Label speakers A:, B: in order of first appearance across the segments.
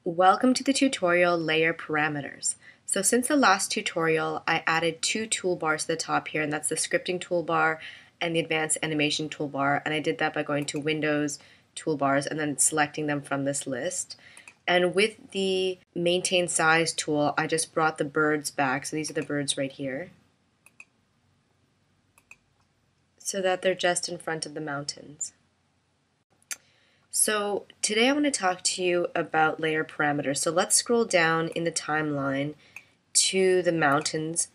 A: Welcome to the tutorial Layer Parameters. So since the last tutorial, I added two toolbars to the top here, and that's the scripting toolbar and the advanced animation toolbar, and I did that by going to Windows, Toolbars, and then selecting them from this list. And with the Maintain Size tool, I just brought the birds back, so these are the birds right here, so that they're just in front of the mountains. So today I want to talk to you about layer parameters. So let's scroll down in the timeline to the mountains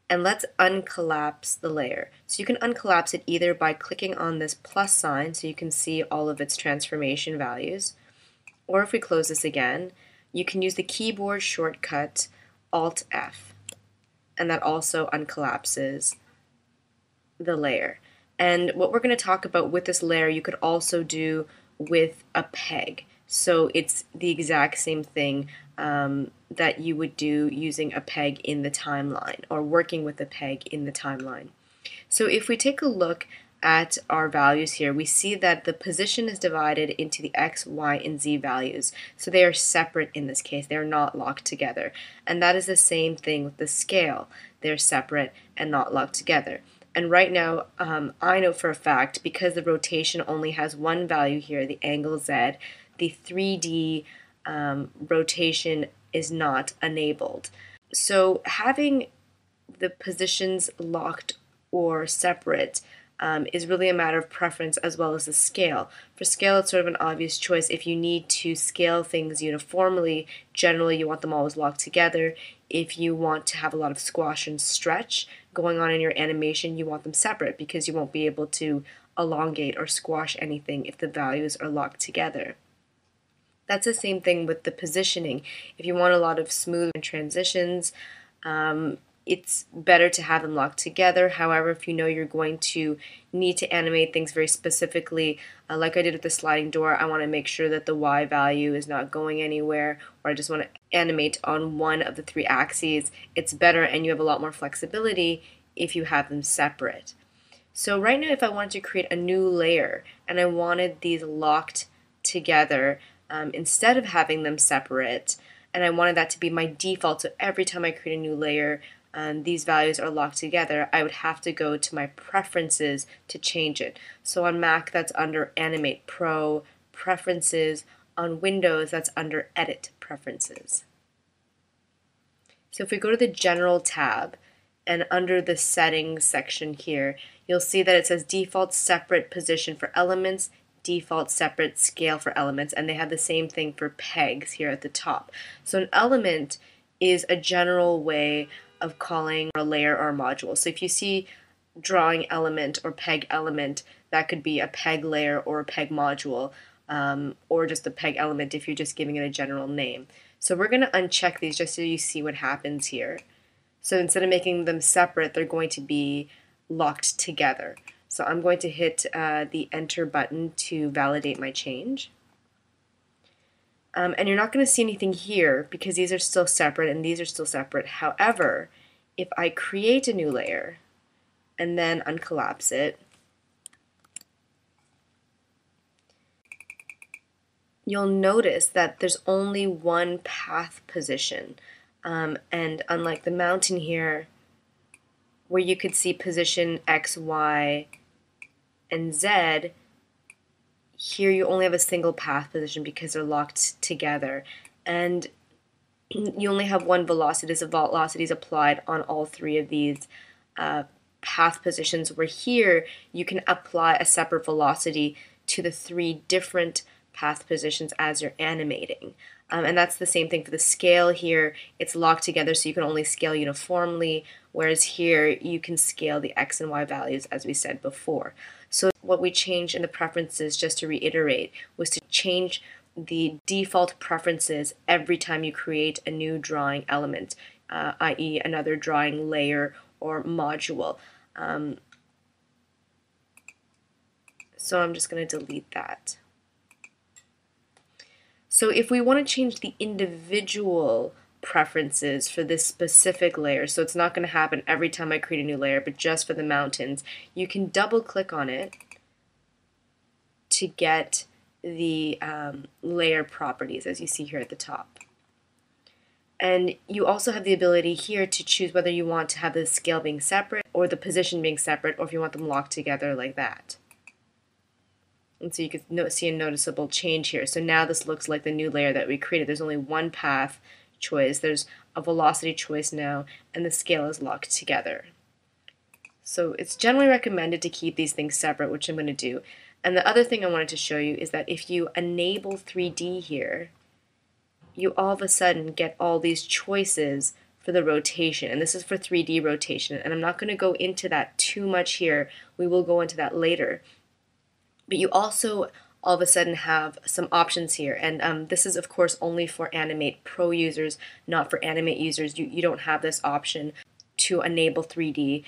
A: and let's uncollapse the layer. So you can uncollapse it either by clicking on this plus sign so you can see all of its transformation values, or if we close this again, you can use the keyboard shortcut Alt F, and that also uncollapses the layer. And what we're going to talk about with this layer, you could also do with a peg. So it's the exact same thing that you would do using a peg in the timeline or working with a peg in the timeline. So if we take a look at our values here, we see that the position is divided into the X, Y, and Z values. So they are separate in this case. They're not locked together. And that is the same thing with the scale. They're separate and not locked together. And right now, I know for a fact, because the rotation only has one value here, the angle Z, the 3D rotation is not enabled. So having the positions locked or separate is really a matter of preference as well as the scale. For scale, it's sort of an obvious choice. If you need to scale things uniformly, generally you want them always locked together. If you want to have a lot of squash and stretch going on in your animation, you want them separate because you won't be able to elongate or squash anything if the values are locked together. That's the same thing with the positioning. If you want a lot of smooth transitions, it's better to have them locked together. However, if you know you're going to need to animate things very specifically, like I did with the sliding door, I want to make sure that the Y value is not going anywhere, or I just want to animate on one of the three axes. It's better and you have a lot more flexibility if you have them separate. So right now, if I wanted to create a new layer and I wanted these locked together instead of having them separate, and I wanted that to be my default, so every time I create a new layer, these values are locked together, I would have to go to my preferences to change it. So on Mac, that's under Animate Pro, Preferences. On Windows, that's under Edit Preferences. So if we go to the General tab, and under the Settings section here, you'll see that it says Default Separate Position for Elements, Default Separate Scale for Elements, and they have the same thing for pegs here at the top. So an element is a general way of calling a layer or a module. So if you see drawing element or peg element, that could be a peg layer or a peg module, or just a peg element if you're just giving it a general name. So we're going to uncheck these just so you see what happens here. So instead of making them separate, they're going to be locked together. So I'm going to hit the Enter button to validate my change. And you're not going to see anything here because these are still separate and these are still separate. However, if I create a new layer and then uncollapse it, you'll notice that there's only one path position. And unlike the mountain here, where you could see position X, Y, and Z, here you only have a single path position because they're locked together. And you only have one velocity. So velocity is applied on all three of these path positions, where here you can apply a separate velocity to the three different path positions as you're animating. And that's the same thing for the scale here. It's locked together so you can only scale uniformly, whereas here you can scale the X and Y values as we said before. So what we changed in the preferences, just to reiterate, was to change the default preferences every time you create a new drawing element, i.e. another drawing layer or module. So I'm just going to delete that. So if we want to change the individual preferences for this specific layer, so it's not going to happen every time I create a new layer, but just for the mountains, you can double click on it to get the layer properties, as you see here at the top. And you also have the ability here to choose whether you want to have the scale being separate or the position being separate, or if you want them locked together like that. And so you can see a noticeable change here. So now this looks like the new layer that we created. There's only one path choice, there's a velocity choice now, and the scale is locked together. So it's generally recommended to keep these things separate, which I'm going to do. And the other thing I wanted to show you is that if you enable 3D here, you all of a sudden get all these choices for the rotation, and this is for 3D rotation, and I'm not going to go into that too much here. We will go into that later. But you also all of a sudden have some options here, and this is of course only for Animate Pro users, not for Animate users. You don't have this option to enable 3D,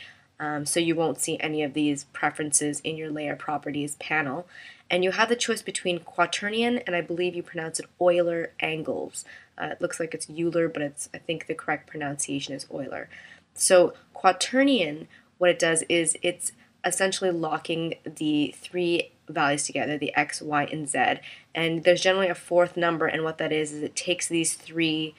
A: so you won't see any of these preferences in your layer properties panel. And you have the choice between Quaternion and I believe you pronounce it Euler Angles. It looks like it's Euler, but I think the correct pronunciation is Euler. So Quaternion, what it does is it's essentially locking the three values together, the x, y, and z. And there's generally a fourth number, and what that is it takes these three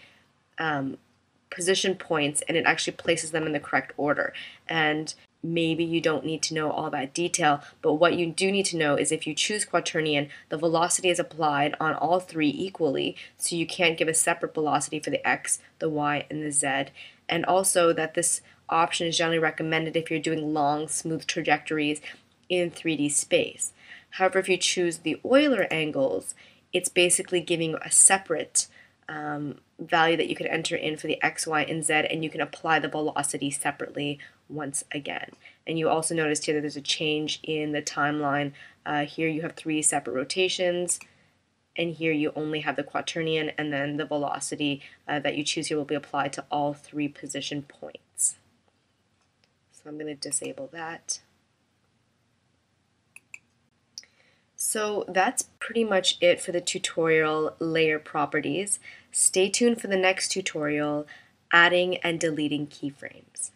A: position points and it actually places them in the correct order. And maybe you don't need to know all that detail, but what you do need to know is if you choose Quaternion, the velocity is applied on all three equally, so you can't give a separate velocity for the x, the y, and the z. And also that this option is generally recommended if you're doing long, smooth trajectories in 3D space. However, if you choose the Euler Angles, it's basically giving you a separate value that you can enter in for the x, y, and z, and you can apply the velocity separately once again. And you also noticed here that there's a change in the timeline. Here you have three separate rotations, and here you only have the Quaternion, and then the velocity that you choose here will be applied to all three position points. So I'm going to disable that. So that's pretty much it for the tutorial layer properties. Stay tuned for the next tutorial, adding and deleting keyframes.